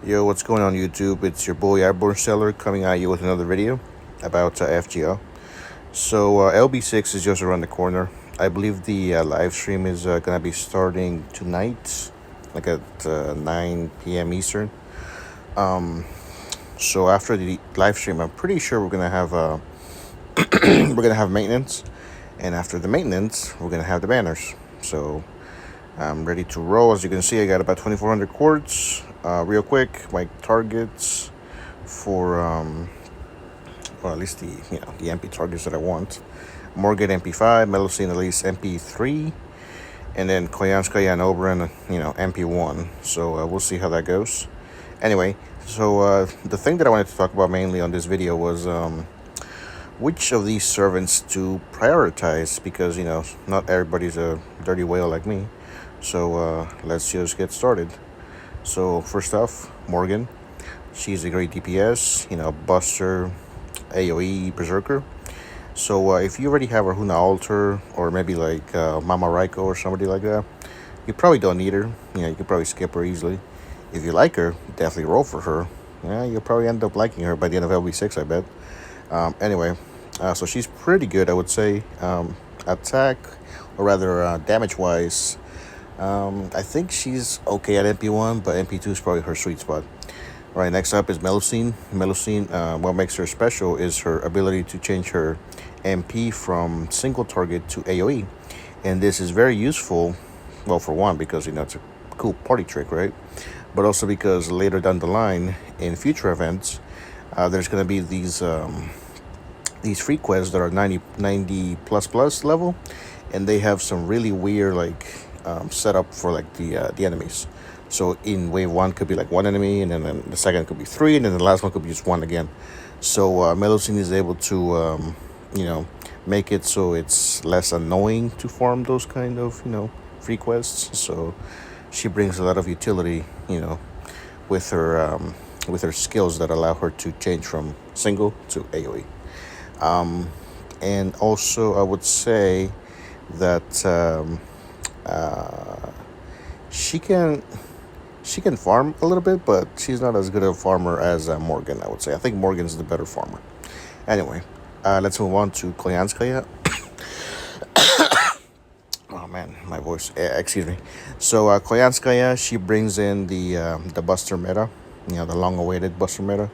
Yo, what's going on YouTube? It's your boy Airborne Seller coming at you with another video about FGO. So LB6 is just around the corner. I believe the live stream is gonna be starting tonight, like at 9 p.m. Eastern. So after the live stream, I'm pretty sure we're gonna have we're gonna have maintenance, and after the maintenance, we're gonna have the banners. So I'm ready to roll. As you can see, I got about 2,400 quartz. Real quick, my targets for or at least the the MP targets that I want: Morgan MP5, Melusine at least MP3, and then Koyan and Oberon MP1. So we'll see how that goes. Anyway, so the thing that I wanted to talk about mainly on this video was which of these servants to prioritize, because not everybody's a dirty whale like me. So let's just get started. So first off, Morgan. She's a great DPS, Buster, AoE, Berserker. So if you already have a Huna Altar, or maybe like Mama Raiko or somebody like that, you probably don't need her. You could probably skip her easily. If you like her, definitely roll for her. Yeah, you'll probably end up liking her by the end of LB6, I bet. Anyway, so she's pretty good, I would say. Attack, or rather damage-wise, I think she's okay at MP1, but MP2 is probably her sweet spot. All right, next up is Melusine. Melusine, what makes her special is her ability to change her MP from single target to AoE. And this is very useful, well, for one, because, it's a cool party trick, right? But also because later down the line, in future events, there's going to be these free quests that are 90 plus level, and they have some really weird setup for like the enemies. So in wave 1 could be like one enemy, and then the second could be 3, and then the last one could be just 1 again. So Melusine is able to make it so it's less annoying to farm those kind of free quests. So she brings a lot of utility with her skills that allow her to change from single to AoE. And also I would say that she can farm a little bit, but she's not as good a farmer as Morgan, I would say. I think Morgan's the better farmer. Anyway, let's move on to Koyanskaya. Oh man, my voice. Excuse me. So Koyanskaya, she brings in the Buster meta, the long-awaited Buster meta.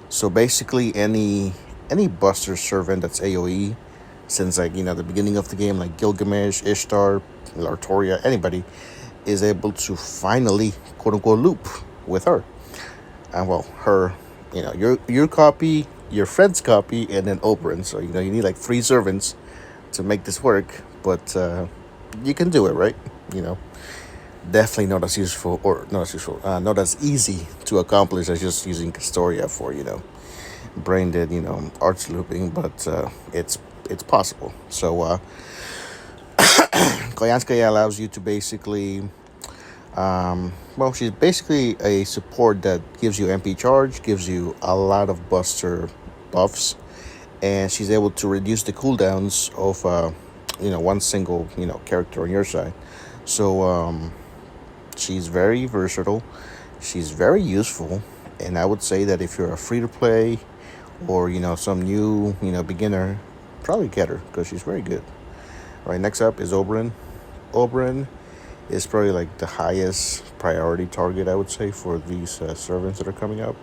So basically, any Buster servant that's AoE, since the beginning of the game, like Gilgamesh, Ishtar, Lartoria, anybody is able to finally quote unquote loop with her. And well, her, your copy, your friend's copy, and then Oberon. So you need like 3 servants to make this work, but you can do it, right? Definitely not as useful, or not as useful, not as easy to accomplish as just using Castoria for brain dead arch looping, but it's possible. So Koyanskaya allows you to basically, she's basically a support that gives you MP charge, gives you a lot of Buster buffs, and she's able to reduce the cooldowns of, one single, character on your side. So she's very versatile, she's very useful, and I would say that if you're a free-to-play or, some new, beginner, probably get her, because she's very good. All right, next up is Oberon. Oberon is probably like the highest priority target, I would say, for these servants that are coming up,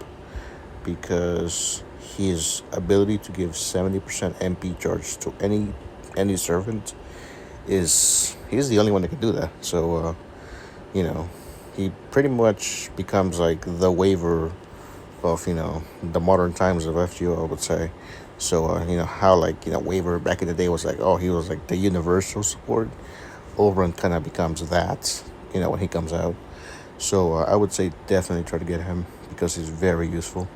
because his ability to give 70% MP charge to any servant he's the only one that can do that. So he pretty much becomes like the waiver of the modern times of FGO, I would say. So how waiver back in the day was like, oh, he was like the universal support. Oberon kind of becomes that when he comes out. So I would say definitely try to get him, because he's very useful.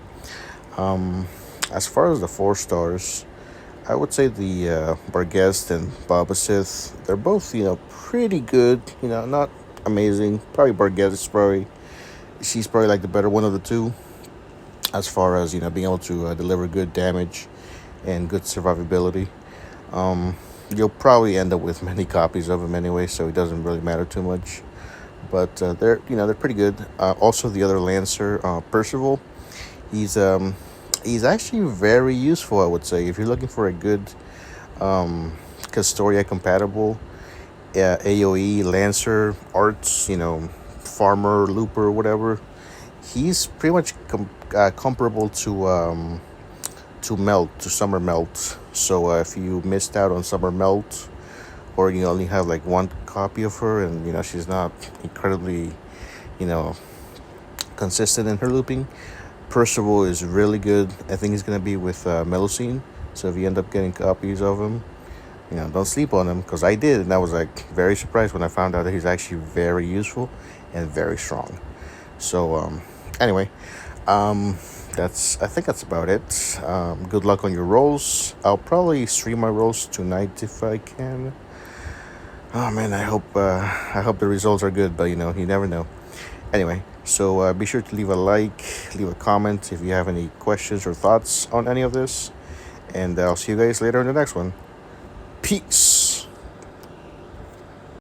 As far as the 4 stars, I would say the Barghest and Babasith, they're both pretty good, not amazing. Probably Barghest she's probably like the better one of the two, as far as being able to deliver good damage and good survivability. You'll probably end up with many copies of him anyway, so it doesn't really matter too much. but they're pretty good. Also, the other Lancer, Percival, he's actually very useful. I would say if you're looking for a good Castoria compatible AOE Lancer arts, farmer looper whatever, he's pretty much comparable to melt to summer melt. So if you missed out on summer melt, or you only have like one copy of her, and she's not incredibly you know consistent in her looping, Percival is really good. I think he's gonna be with Melusine. So if you end up getting copies of him, don't sleep on him, because I did, and I was like very surprised when I found out that he's actually very useful and very strong. So anyway, I think that's about it. Good luck on your rolls. I'll probably stream my rolls tonight if I can. Oh man, I hope the results are good, but you never know. Anyway, so be sure to leave a like, leave a comment if you have any questions or thoughts on any of this, and I'll see you guys later in the next one. Peace.